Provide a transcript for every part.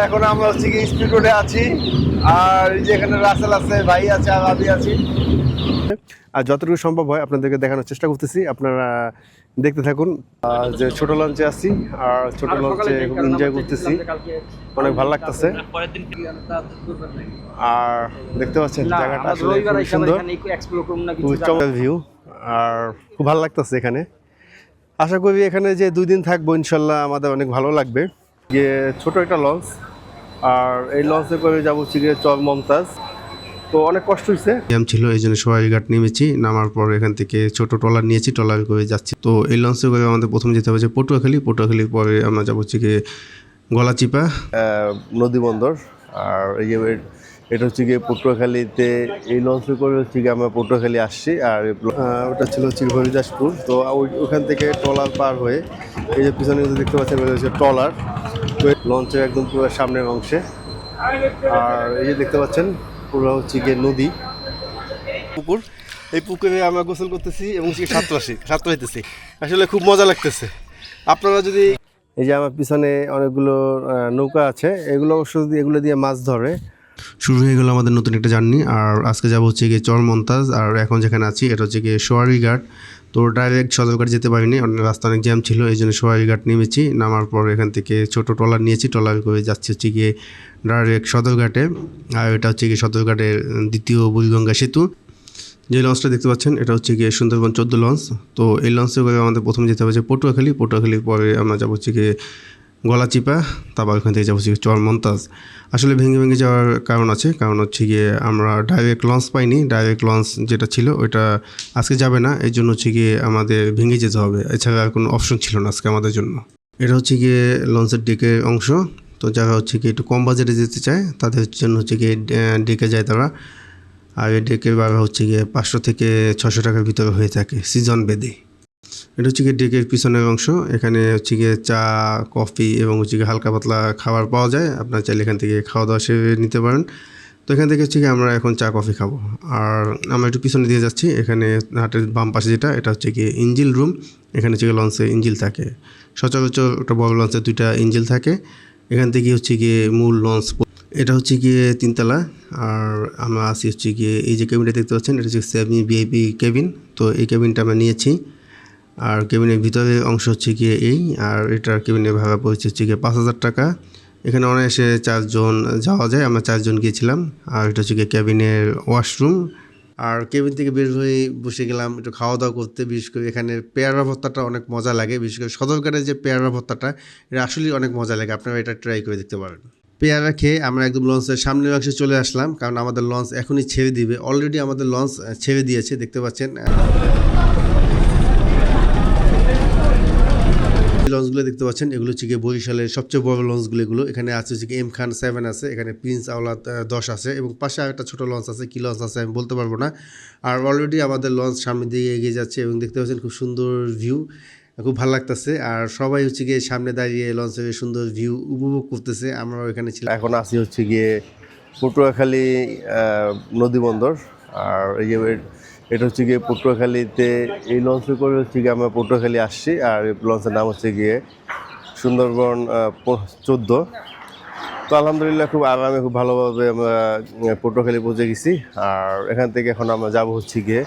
এখন আমরা হচ্ছে কি স্পিড রোডে আছি, আর এই যে এখানে রাসেল আছে, ভাই আছে, আর আমি আছি। আর যতটুকু সম্ভব হয় আপনাদেরকে দেখানোর চেষ্টা করতেছি, আপনারা দেখতে থাকুন। যে ছোট লঞ্চে আছি, আর ছোট লঞ্চে এনজয় করতেছি, অনেক ভালো লাগতেছে। আর দেখতে পাচ্ছেন জায়গাটা আসলে খুব সুন্দর, খুব চমৎকার ভিউ, আর খুব ভালো লাগতেছে এখানে। আশা করি এখানে যে 2 দিন থাকবো ইনশাল্লাহ আমাদের অনেক ভালো লাগবে। যে ছোট একটা লঞ্চ, আর এই লঞ্চে করে যাবো হচ্ছে গিয়ে চর মমতাজ। তো অনেক কষ্ট হয়েছে, জ্যাম ছিল, এই জন্য সোয়ারিঘাট নেমেছি। নামার পর এখান থেকে ছোট ট্রলার নিয়েছি, ট্রলার করে যাচ্ছি। তো এই লঞ্চে করে আমাদের প্রথমে যেতে হবে যে পটুয়াখালী, পটুয়াখালীর পরে আমরা যাবো হচ্ছে গিয়ে গলাচিপা নদী বন্দর। আর এই যে এটা হচ্ছে গিয়ে পটুয়াখালীতে, এই লঞ্চে করে হচ্ছে গিয়ে আমরা পটুয়াখালী আসছি। আর ওটা ছিল হচ্ছে হরিদাসপুর। তো ওখান থেকে ট্রলার পার হয়ে এই যে পিছনে দেখতে পাচ্ছেন হচ্ছে ট্রলার, তো লঞ্চের একদম পুরো সামনের অংশে। আর এই যে দেখতে পাচ্ছেন পুরো হচ্ছে গিয়ে নদী, পুকুর। এই পুকুরে আমরা গোসল করতেছি এবং সাঁতরাইতেছি। আসলে খুব মজা লাগতেছে। আপনারা যদি এই যে আমার পিছনে অনেকগুলো নৌকা আছে, এগুলো অবশ্য এগুলো দিয়ে মাছ ধরে। শুরু হয়ে গেল আমাদের নতুন একটা জার্নি। আর আজকে যাবো হচ্ছে গিয়ে চর মমতাজ। আর এখন যেখানে আছি এটা হচ্ছে গিয়ে সোয়ারিঘাট। তো ডাইরেক্ট সদরঘাট যেতে পারিনি, রাস্তা অনেক জ্যাম ছিল, এই জন্য সোয়ারিঘাট নেমেছি। নামার পর এখান থেকে ছোট ট্রলার নিয়েছি, ট্রলার করে যাচ্ছি হচ্ছে গিয়ে ডাইরেক্ট সদরঘাটে। আর এটা হচ্ছে গিয়ে সদরঘাটের দ্বিতীয় বুড়িগঙ্গা সেতু। যে লঞ্চটা দেখতে পাচ্ছেন এটা হচ্ছে গিয়ে সুন্দরবন 14 লঞ্চ। তো এই লঞ্চে করে আমাদের প্রথমে যেতে হবে যে পটুয়াখালী, পটুয়াখালীর পরে আমরা যাবো হচ্ছে গিয়ে গলাচিপা, তারপর ওখান থেকে যাবো হচ্ছে চর মমতাজ। আসলে ভেঙে ভেঙে যাওয়ার কারণ আছে, কারণ হচ্ছে গিয়ে আমরা ডাইরেক্ট লঞ্চ পাইনি। ডাইরেক্ট লঞ্চ যেটা ছিল ওইটা আজকে যাবে না, এই জন্য হচ্ছে গিয়ে আমাদের ভেঙে যেতে হবে, এছাড়া আর কোনো অপশন ছিল না আজকে আমাদের জন্য। এটা হচ্ছে গিয়ে লঞ্চের ডেকের অংশ। তো যারা হচ্ছে গিয়ে একটু কম বাজেটে যেতে চায় তাদের জন্য হচ্ছে গিয়ে ডেকে যায় তারা। আর এই ডেকের ভাড়া হচ্ছে গিয়ে 500 থেকে 600 টাকার ভিতরে হয়ে থাকে সিজন বেদে। এটা হচ্ছে গিয়ে ডেকের পিছনের অংশ। এখানে হচ্ছে গিয়ে চা, কফি এবং হচ্ছে গিয়ে হালকা পাতলা খাবার পাওয়া যায়। আপনার চাইলে এখান থেকে খাওয়া দাওয়া সেরে নিতে পারেন। তো এখান থেকে হচ্ছে গিয়ে আমরা এখন চা কফি খাবো। আর আমরা একটু পিছনে দিয়ে যাচ্ছি, এখানে হাটের বাম পাশে যেটা, এটা হচ্ছে গিয়ে ইঞ্জিল রুম। এখানে হচ্ছে গিয়ে লঞ্চে ইঞ্জিল থাকে, সচরাচর একটা বড় লঞ্চে 2টা ইঞ্জিল থাকে। এখান থেকে হচ্ছে গিয়ে মূল লঞ্চ। এটা হচ্ছে গিয়ে 3 তলা। আর আমরা আসি হচ্ছে গিয়ে এই যে কেবিনটা দেখতে পাচ্ছেন, এটা হচ্ছে সেমি ভিআইপি কেবিন। তো এই কেবিনটা আমরা নিয়েছি। আর কেবিনের ভিতরে অংশ হচ্ছে গিয়ে এই, আর এটার কেবিনের ভাড়া পড়েছে হচ্ছে গিয়ে 5000 টাকা। এখানে অনায়াসে 4 জন যাওয়া যায়, আমরা 4 জন গিয়েছিলাম। আর এটা হচ্ছে গিয়ে কেবিনের ওয়াশরুম। আর কেবিন থেকে বের হয়ে বসে গেলাম একটু খাওয়া দাওয়া করতে। বিশেষ করে এখানে পেয়ারা ভর্তাটা অনেক মজা লাগে, বিশেষ করে সদরঘাটের যে পেয়ারা ভর্তাটা, এটা আসলেই অনেক মজা লাগে। আপনারা এটা ট্রাই করে দেখতে পারেন। পেয়ারা খেয়ে আমরা একদম লঞ্চের সামনের অংশে চলে আসলাম, কারণ আমাদের লঞ্চ এখনই ছেড়ে দিবে। অলরেডি আমাদের লঞ্চ ছেড়ে দিয়েছে, দেখতে পাচ্ছেন। লঞ্চগুলো দেখতে পাচ্ছেন এগুলো হচ্ছে গিয়ে বরিশালের সবচেয়ে বড় লঞ্চগুলো। এগুলো এখানে আছে হচ্ছে এম খান 7 আছে, এখানে প্রিন্স আওলাদ 10 আছে, এবং পাশে আরেকটা ছোট লঞ্চ আছে, কি লঞ্চ আছে আমি বলতে পারবো না। আর অলরেডি আমাদের লঞ্চ সামনের দিকে এগিয়ে যাচ্ছে, এবং দেখতে পাচ্ছেন খুব সুন্দর ভিউ, খুব ভালো লাগতেছে। আর সবাই হচ্ছে গিয়ে সামনে দাঁড়িয়ে লঞ্চের সুন্দর ভিউ উপভোগ করতেছে। আমরাও এখানে ছিলাম। এখন আসি হচ্ছে গিয়ে পটুয়াখালী নদী বন্দর। আর এই যে এটা হচ্ছে গিয়ে পটুয়াখালীতে, এই লঞ্চে করে হচ্ছে গিয়ে আমরা পটুয়াখালী আসছি। আর এই লঞ্চের নাম হচ্ছে গিয়ে সুন্দরবন 14। তো আলহামদুলিল্লাহ খুব আরামে, খুব ভালোভাবে আমরা পটুয়াখালী পৌঁছে গেছি। আর এখান থেকে এখন আমরা যাব হচ্ছে গিয়ে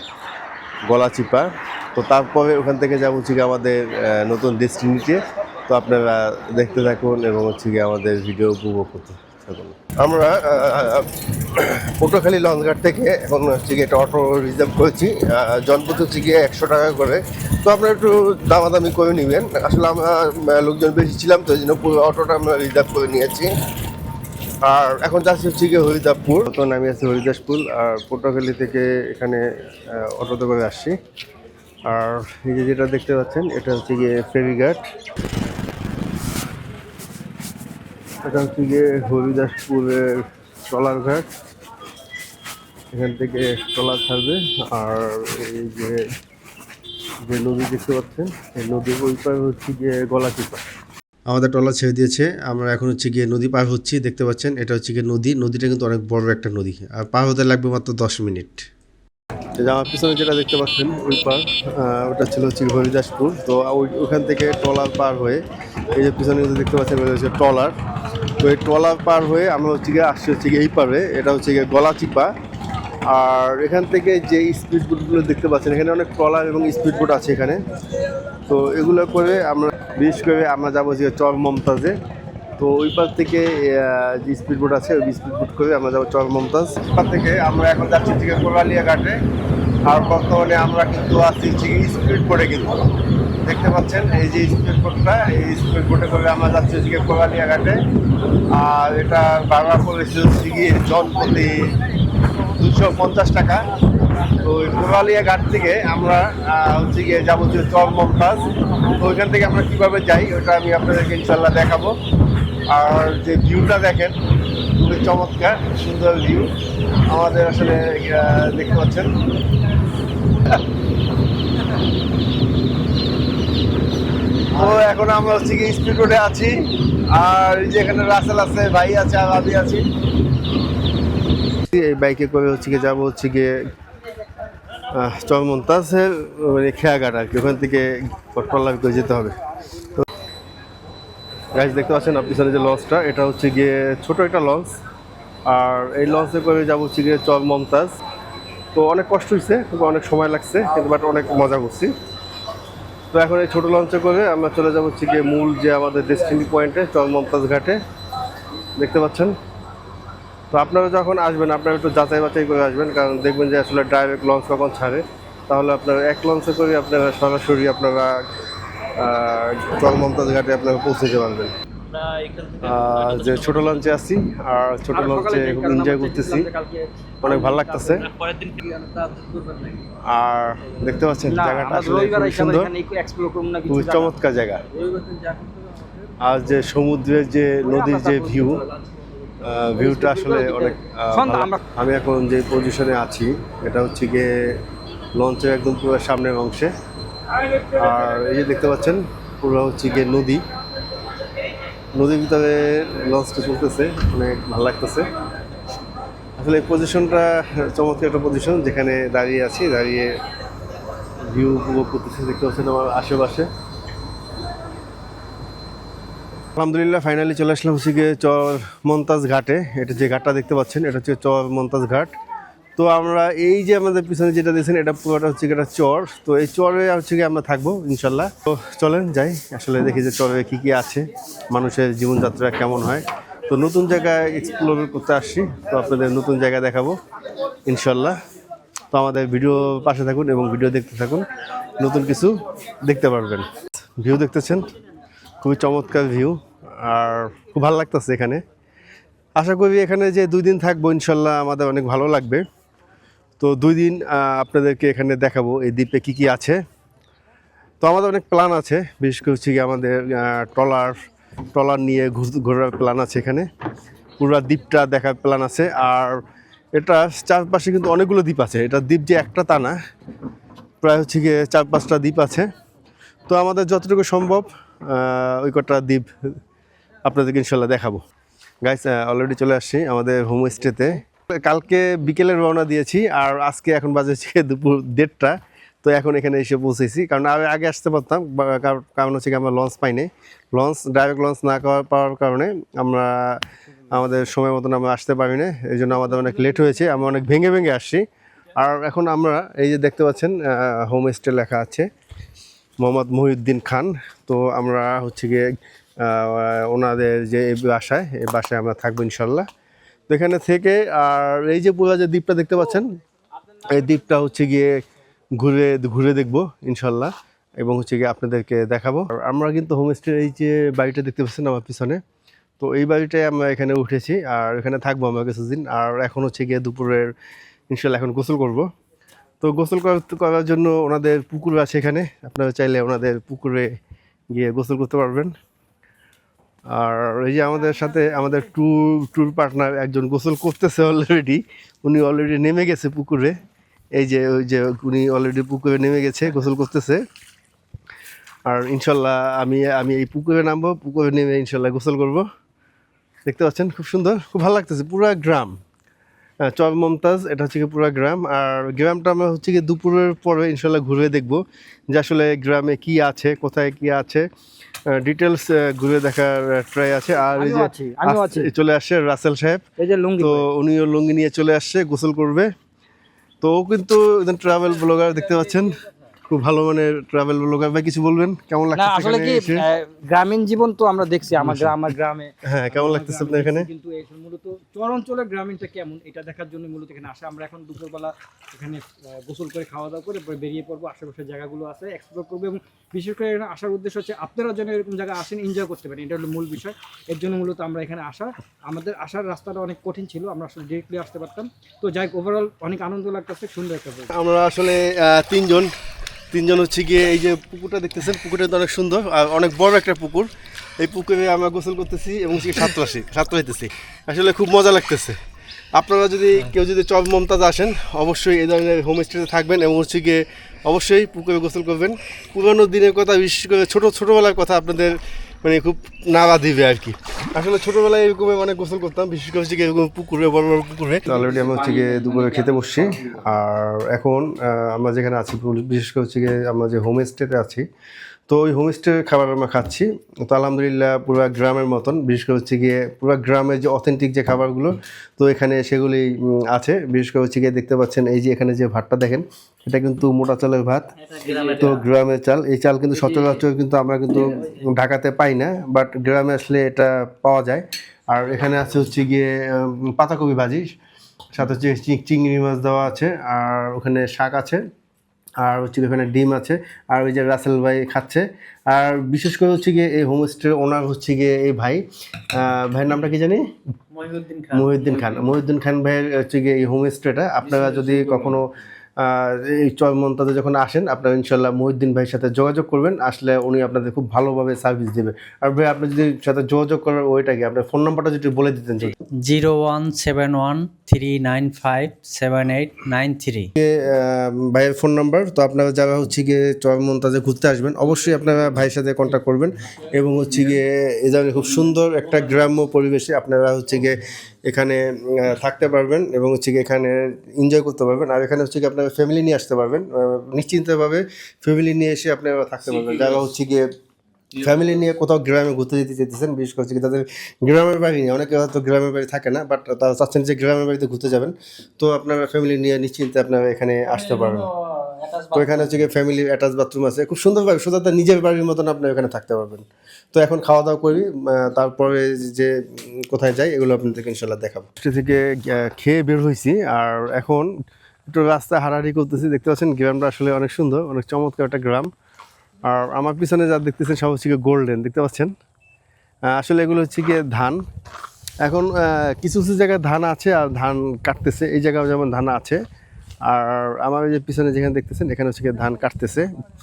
গলাচিপা। তো তারপরে ওখান থেকে যাব হচ্ছে গিয়ে আমাদের নতুন ডেস্টিনিতে। তো আপনারা দেখতে থাকুন এবং হচ্ছে গিয়ে আমাদের ভিডিও উপভোগ করতে থাকুন। আমরা পটুয়াখালী লঞ্চঘাট থেকে এখন হচ্ছে গিয়ে একটা অটো রিজার্ভ করেছি। জনপথ হচ্ছে গিয়ে 100 টাকা করে। তো আপনারা একটু দামাদামি করে নেবেন। আসলে আমরা লোকজন বেশি ছিলাম, তো এই জন্য পুরো অটোটা আমরা রিজার্ভ করে নিয়েছি। আর এখন যাচ্ছি হচ্ছে গিয়ে হরিদাসপুর। তো নামি আছি হরিদাসপুর। আর পটুয়াখালী থেকে এখানে অটোতে করে আসছি। আর এই যে যেটা দেখতে পাচ্ছেন এটা হচ্ছে গিয়ে ফেরিঘাট। এটা হচ্ছে গিয়ে হরিদাসপুরের ট্রলার ঘাট। এখান থেকে ট্রলার ছাড়বে। আর এই যে নদী দেখতে পাচ্ছেন, এই নদীর ওই পার হচ্ছে গিয়ে গলাচিপা। আমাদের ট্রলার ছেড়ে দিয়েছে, আমরা এখন হচ্ছে গিয়ে নদী পার হচ্ছি। দেখতে পাচ্ছেন এটা হচ্ছে গিয়ে নদী। নদীটা কিন্তু অনেক বড় একটা নদী, আর পার হতে লাগবে মাত্র 10 মিনিট। আমার পিছনে যেটা দেখতে পাচ্ছেন ওই পার, ওটা ছিল হচ্ছে হরিদাসপুর। তো ওখান থেকে ট্রলার পার হয়ে এই যে পিছনে দেখতে পাচ্ছেন ওটা হচ্ছে ট্রলার। তো এই ট্রলার পার হয়ে আমরা হচ্ছে গিয়ে আসছি হচ্ছে গিয়ে এই পারে, এটা হচ্ছে গিয়ে গলাচিপা। আর এখান থেকে যে স্পিড বোটগুলো দেখতে পাচ্ছেন, এখানে অনেক ট্রলার এবং স্পিড বোট আছে এখানে। তো এগুলো করে আমরা বিশেষ করে আমরা যাবো যে চর মমতাজে। তো ওই পার থেকে যে স্পিড বোট আছে ওই স্পিড বোট করে আমরা যাবো চর মমতাজ। পার থেকে আমরা এখন যাচ্ছি থেকে কোরালিয়া ঘাটে। আর বর্তমানে আমরা কিন্তু আসছি স্পিড বোটে, কিন্তু দেখতে পাচ্ছেন এই যে স্পিড বোটটা, এই স্পিড বোটে করে আমরা যাচ্ছি হচ্ছে কোরালিয়া ঘাটে। আর এটা ভাড়া পড়েছে হচ্ছে গিয়ে জনপ্রতি 250 টাকা। তো ওই কোরালিয়া ঘাট থেকে আমরা হচ্ছে গিয়ে যাবো যে চর মমতাজ। তো ওইখান থেকে আমরা কীভাবে যাই ওটা আমি আপনাদেরকে ইনশাল্লাহ দেখাবো। আর যে ভিউটা দেখেন খুবই চমৎকার, সুন্দর ভিউ আমাদের আসলে দেখতে পাচ্ছেন। তো এখন আমরা হচ্ছে গিয়ে স্পিড রোডে আছি। আর এই যে এখানে রাসেল আছে, ভাই আছে, আর আমি আছি। এই বাইকে করে হচ্ছে গিয়ে যাবো হচ্ছে গিয়ে চর মমতাজের মানে খেয়াঘাট আর কি, ওখান থেকে ট্রলার করে যেতে হবে। তো গাইজ দেখতে পাচ্ছেন আপনার পিছনে যে লঞ্চটা, এটা হচ্ছে গিয়ে ছোট একটা লঞ্চ। আর এই লঞ্চে করে যাবো হচ্ছে গিয়ে চর মমতাজ। তো অনেক কষ্ট হয়েছে, কিন্তু অনেক সময় লাগছে, কিন্তু বাট অনেক মজা করছি। তো এখন এই ছোটো লঞ্চে করে আমরা চলে যাবো হচ্ছে গিয়ে মূল যে আমাদের ডেস্টিনি পয়েন্টে চর মমতাজ ঘাটে, দেখতে পাচ্ছেন। তো আপনারা যখন আসবেন আপনারা একটু যাচাই বাছাই করে আসবেন, কারণ দেখবেন যে আসলে ডাইরেক্ট লঞ্চ কখন ছাড়ে। তাহলে আপনারা এক লঞ্চে করে আপনারা সরাসরি আপনারা চর মমতাজ ঘাটে আপনারা পৌঁছে যেতে পারবেন। যে ছোটো লঞ্চে আছি, আর ছোটো লঞ্চে খুব এনজয় করতেছি, অনেক ভালো লাগতেছে। আর দেখতে পাচ্ছেন জায়গাটা আসলে খুব সুন্দর, খুব চমৎকার জায়গা। আর যে সমুদ্রের যে নদীর যে ভিউটা আসলে অনেক আমি এখন যে পজিশনে আছি এটা হচ্ছে গিয়ে লঞ্চের একদম পুরো সামনের অংশে। আর এই যে দেখতে পাচ্ছেন পুরো হচ্ছে গিয়ে নদীর ভিতরে লঞ্চটা চলতেছে, অনেক ভালো লাগতেছে আসলে। এই পজিশনটা চমৎকার একটা পজিশন, যেখানে দাঁড়িয়ে আছি, দাঁড়িয়ে ভিউ উপভোগ করতেছি। দেখতে পাচ্ছেন আমার আশেপাশে। আলহামদুলিল্লাহ ফাইনালি চলে আসলাম হচ্ছে গিয়ে চর মমতাজ ঘাটে। এটা যে ঘাটটা দেখতে পাচ্ছেন এটা হচ্ছে চর মমতাজ ঘাট। তো আমরা এই যে আমাদের পিছনে যেটা দেখছেন এটা পুরোটা হচ্ছে একটা চর। তো এই চরে হচ্ছে গিয়ে আমরা থাকবো ইনশাল্লাহ। তো চলেন যাই, আসলে দেখি যে চরে কী কী আছে, মানুষের জীবনযাত্রা কেমন হয়। তো নতুন জায়গায় এক্সপ্লোর করতে আসছি, তো আপনাদের নতুন জায়গা দেখাবো ইনশাল্লাহ। তো আমাদের ভিডিও পাশে থাকুন এবং ভিডিও দেখতে থাকুন, নতুন কিছু দেখতে পারবেন। ভিউ দেখতেছেন খুবই চমৎকার ভিউ, আর খুব ভালো লাগতেছে এখানে। আশা করি এখানে যে 2 দিন থাকবো ইনশাল্লাহ আমাদের অনেক ভালো লাগবে। তো 2 দিন আপনাদেরকে এখানে দেখাবো এই দ্বীপে কী কী আছে। তো আমাদের অনেক প্ল্যান আছে, বিশেষ করে হচ্ছে কি আমাদের ট্রলার নিয়ে ঘোরার প্ল্যান আছে এখানে, পুরো দ্বীপটা দেখার প্ল্যান আছে। আর এটা চারপাশে কিন্তু অনেকগুলো দ্বীপ আছে, এটা দ্বীপ যে একটা তা না, প্রায় হচ্ছে গিয়ে 4-5টা দ্বীপ আছে। তো আমাদের যতটুকু সম্ভব ওই কটা দ্বীপ আপনাদেরকে ইনশাল্লাহ দেখাবো। গাইস অলরেডি চলে আসছি আমাদের হোমস্টেতে। কালকে বিকেলে রওনা দিয়েছি, আর আজকে এখন বাজে দুপুর 1:30টা। তো এখন এখানে এসে পৌঁছেছি, কারণ আমি আগে আসতে পারতাম, কারণ হচ্ছে কি আমরা লঞ্চ পাইনি। ডাইরেক্ট লঞ্চ না পাওয়ার কারণে আমরা আমাদের সময় মতন আমরা আসতে পারি না, এই জন্য আমাদের অনেক লেট হয়েছে, আমরা অনেক ভেঙে ভেঙে আসছি। আর এখন আমরা এই যে দেখতে পাচ্ছেন হোমস্টে লেখা আছে মোহাম্মদ মহিউদ্দিন খান। তো আমরা হচ্ছে গিয়ে ওনাদের যে এই বাসায় আমরা থাকবো ইনশাল্লাহ। তো এখানে থেকে আর এই যে পুরো যে দ্বীপটা দেখতে পাচ্ছেন, এই দ্বীপটা হচ্ছে গিয়ে ঘুরে দেখবো ইনশাল্লাহ, এবং হচ্ছে গিয়ে আপনাদেরকে দেখাবো। আর আমরা কিন্তু হোমস্টের এই যে বাড়িটা দেখতে পাচ্ছেন আমার পিছনে, তো এই বাড়িটায় আমরা এখানে উঠেছি, আর এখানে থাকবো আমরা কিছুদিন। আর এখন হচ্ছে গিয়ে দুপুরের ইনশাল্লাহ এখন গোসল করব। তো গোসল করার জন্য ওনাদের পুকুর আছে এখানে, আপনারা চাইলে ওনাদের পুকুরে গিয়ে গোসল করতে পারবেন। আর এই যে আমাদের সাথে আমাদের ট্যুর পার্টনার একজন গোসল করতেছে অলরেডি, উনি অলরেডি নেমে গেছে পুকুরে। এই যে উনি অলরেডি পুকুরে নেমে গেছে, গোসল করতেছে। আর ইনশাল্লাহ আমি এই পুকুরে নামবো, পুকুরে নেমে ইনশাল্লাহ গোসল করব। দেখতে পাচ্ছেন খুব সুন্দর, খুব ভালো লাগতেছে। পুরো গ্রাম চর মমতাজ, এটা হচ্ছে কি পুরো গ্রাম। আর গ্রামটা আমরা হচ্ছে কি দুপুরের পরে ইনশাল্লাহ ঘুরে দেখবো যে আসলে গ্রামে কি আছে, কোথায় কি আছে। ডিটেলস ঘুরে দেখার ট্রাই আছে। আর এই যে চলে আসছে রাসেল সাহেব, তো উনিও লুঙ্গি নিয়ে চলে আসছে, গোসল করবে। তো ও কিন্তু ট্রাভেল ব্লগার, দেখতে পাচ্ছেন, খুব ভালো মানের ট্রাভেল ব্লগার। ভাই কিছু বলবেন, কেমন লাগছে? আসলে কি গ্রামীণ জীবন তো আমরা দেখছি আমার গ্রামে, হ্যাঁ, কেমন লাগতেছে আপনার এখানে? কিন্তু মূলত চর অঞ্চলের গ্রামীণটা কেমন এটা দেখার জন্য মূলত এখানে আসা। আমরা এখন দুপুরবেলা এখানে গোসল করে খাওয়া দাওয়া করে বেরিয়ে পড়বো, আশেপাশের জায়গাগুলো আছে এক্সপ্লোর করবো, এবং বিশেষ করে এখানে আসার উদ্দেশ্য হচ্ছে আপনারা যেন এরকম জায়গা আসেন, এনজয় করতে পারেন, এটা হলো মূল বিষয়। এর জন্য মূলত আমরা এখানে আসা। আমাদের আসার রাস্তাটা অনেক কঠিন ছিল, আমরা আসলে ডিরেক্টলি আসতে পারতাম। তো যাই হোক, ওভারঅল অনেক আনন্দ লাগতেছে, সুন্দর একটা। আমরা আসলে তিনজন হচ্ছে গিয়ে, এই যে পুকুরটা দেখতেছেন, পুকুরটা তো অনেক সুন্দর আর অনেক বড় একটা পুকুর। এই পুকুরে আমরা গোসল করতেছি এবং সাঁতরাইতেছি। আসলে খুব মজা লাগতেছে। আপনারা কেউ যদি চর মমতাজ আসেন, অবশ্যই এই ধরনের হোমস্টেতে থাকবেন এবং হচ্ছে গিয়ে অবশ্যই পুকুরে গোসল করবেন। পুরোনো দিনের কথা, বিশেষ করে ছোটোবেলার কথা আপনাদের মানে খুব নাড়া দিবে আর কি। আসলে ছোটোবেলায় এরকম অনেক গোসল করতাম, বিশেষ করে হচ্ছে গিয়ে এরকম পুকুরে, বড় বড় পুকুরে। অলরেডি আমরা হচ্ছে গিয়ে দুপুরে খেতে বসছি। আর এখন আমরা যেখানে আছি, বিশেষ করে হচ্ছে গিয়ে আমরা যে হোমস্টেতে আছি, তো ওই হোমস্টের খাবার আমরা খাচ্ছি। তো আলহামদুলিল্লাহ পুরো গ্রামের মতন, বিশেষ করে হচ্ছে গিয়ে পুরো গ্রামের যে অথেন্টিক যে খাবারগুলো, তো এখানে সেগুলি আছে। বিশেষ করে হচ্ছে গিয়ে দেখতে পাচ্ছেন, এই যে এখানে যে ভাতটা দেখেন, এটা কিন্তু মোটা চালের ভাত, তো গ্রামের চাল। এই চাল কিন্তু সচরাচর কিন্তু আমরা কিন্তু ঢাকাতে পাই না, বাট গ্রামে আসলে এটা পাওয়া যায়। আর এখানে আছে হচ্ছে গিয়ে পাতাকপি ভাজি, সাথে হচ্ছে চিংড়ি মাছ দেওয়া আছে, আর ওখানে শাক আছে, আর হচ্ছে এখানে ডিম আছে। আর ওই যে রাসেল ভাই খাচ্ছে। আর বিশেষ করে হচ্ছে গিয়ে এই হোমস্টের ওনার হচ্ছে গিয়ে এই ভাইয়ের নামটা কি জানি, মহিউদ্দিন খান ভাইয়ের হচ্ছে গিয়ে এই হোমস্টেটা। আপনারা যদি কখনো এই চর মমতাজে যখন আসেন, আপনারা ইনশাল্লাহ মহিউদ্দিন ভাইয়ের সাথে যোগাযোগ করবেন, আসলে উনি আপনাদের খুব ভালোভাবে সার্ভিস দেবে। আর ভাই, আপনি যদি সাথে যোগাযোগ করার ওইটা কি, আপনার ফোন নাম্বারটা যদি বলে দিতেন। 01713957893 ভাইয়ের ফোন নাম্বার। তো আপনারা যারা হচ্ছে গিয়ে চর মমতাজে ঘুরতে আসবেন, অবশ্যই আপনারা ভাইয়ের সাথে কন্ট্যাক্ট করবেন, এবং হচ্ছে গিয়ে এই ধরনের খুব সুন্দর একটা গ্রাম্য পরিবেশে আপনারা হচ্ছে গিয়ে এখানে থাকতে পারবেন এবং হচ্ছে গিয়ে এখানে এনজয় করতে পারবেন। আর এখানে হচ্ছে গিয়ে আপনারা ফ্যামিলি নিয়ে আসতে পারবেন, নিশ্চিন্তভাবে ফ্যামিলি নিয়ে এসে আপনারা থাকতে পারবেন। যারা হচ্ছে গিয়ে ফ্যামিলি নিয়ে কোথাও গ্রামে ঘুরতে যেতে চাইতেছেন, বিশেষ করে তাদের গ্রামের বাড়ি নিয়ে, অনেকে হয়তো গ্রামের বাড়ি থাকে না, বাট তারা চাচ্ছেন যে গ্রামের বাড়িতে ঘুরতে যাবেন, তো আপনারা ফ্যামিলি নিয়ে নিশ্চিন্তে আপনারা এখানে আসতে পারবেন। তো এখানে হচ্ছে গিয়ে ফ্যামিলি অ্যাটাচ বাথরুম আছে, খুব সুন্দরভাবে সোজা তার নিজের বাড়ির মতন আপনি এখানে থাকতে পারবেন। তো এখন খাওয়া দাওয়া করি, তারপরে যে কোথায় যাই এগুলো আপনাদেরকে ইনশাল্লাহ দেখাবো। থেকে খেয়ে বের হয়েছি, আর এখন একটু রাস্তায় হাঁটাহাঁটি করতেছি। দেখতে পাচ্ছেন গ্রামটা আসলে অনেক সুন্দর, অনেক চমৎকার একটা গ্রাম। আর আমার পিছনে যা দেখতেছেন সব হচ্ছে গিয়ে গোল্ডেন, দেখতে পাচ্ছেন। আসলে এগুলো হচ্ছে গিয়ে ধান। এখন কিছু কিছু জায়গায় ধান আছে আর ধান কাটতেছে, এই জায়গায় যেমন ধান আছে। আর আমার যে পিছনে যেখানে দেখতেছেন, এখানে হচ্ছে গিয়ে ধান কাটতেছে।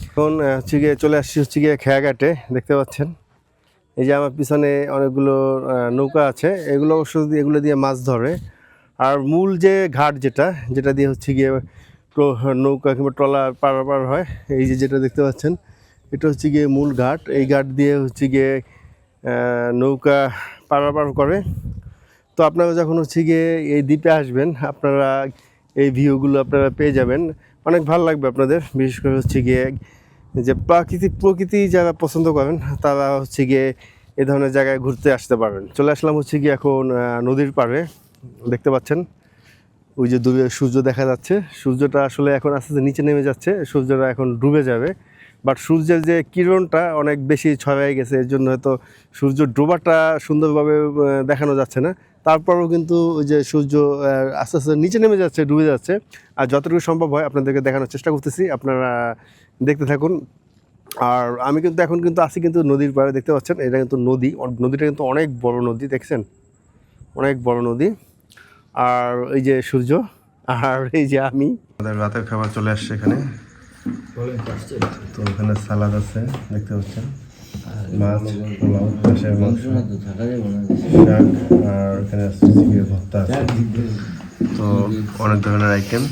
এখন হচ্ছে গিয়ে চলে আসছি হচ্ছে গিয়ে খেয়াঘাটে, দেখতে পাচ্ছেন। এই যে আমার পিছনে অনেকগুলো নৌকা আছে, এগুলো অবশ্য এগুলো দিয়ে মাছ ধরে। আর মূল যে ঘাট যেটা দিয়ে হচ্ছে গিয়ে নৌকা কিংবা ট্রলার পারাপার হয়, এই যে যেটা দেখতে পাচ্ছেন, এটা হচ্ছে গিয়ে মূল ঘাট। এই ঘাট দিয়ে হচ্ছে গিয়ে নৌকা পারাপার করে। তো আপনারা যখন হচ্ছে গিয়ে এই দ্বীপে আসবেন, আপনারা এই ভিউগুলো আপনারা পেয়ে যাবেন, অনেক ভালো লাগবে আপনাদের। বিশেষ করে হচ্ছে গিয়ে যে প্রকৃতি যারা পছন্দ করেন, তারা হচ্ছে গিয়ে এই ধরনের জায়গায় ঘুরতে আসতে পারবেন। চলে আসলাম হচ্ছে গিয়ে এখন নদীর পাড়ে, দেখতে পাচ্ছেন ওই যে দূরে সূর্য দেখা যাচ্ছে। সূর্যটা আসলে এখন আস্তে আস্তে নিচে নেমে যাচ্ছে, সূর্যটা এখন ডুবে যাবে। বাট সূর্যের যে কিরণটা অনেক বেশি ছড়াই গেছে, এর জন্য হয়তো সূর্য ডোবাটা সুন্দরভাবে দেখানো যাচ্ছে না। তারপরেও কিন্তু ওই যে সূর্য আস্তে আস্তে নিচে নেমে যাচ্ছে, ডুবে যাচ্ছে। আর যতটুকু সম্ভব হয় আপনাদেরকে দেখানোর চেষ্টা করতেছি, আপনারা দেখতে থাকুন। আর আমি কিন্তু এখন কিন্তু আছি কিন্তু নদীর পাড়ে, দেখতে পাচ্ছেন। এটা কিন্তু নদীটা কিন্তু অনেক বড় নদী, দেখছেন, অনেক বড় নদী। আর এই যে সূর্য, আর এই যে আমি। আমাদের রাতের খাবার চলে আসছে এখানে। তো এখানে সালাদ আছে, দেখতে পাচ্ছেন, মাছ, পোলাও, হাঁসের মাংস, শাক, আর এখানে ভর্তা আছে। তো অনেক ধরনের আইটেম।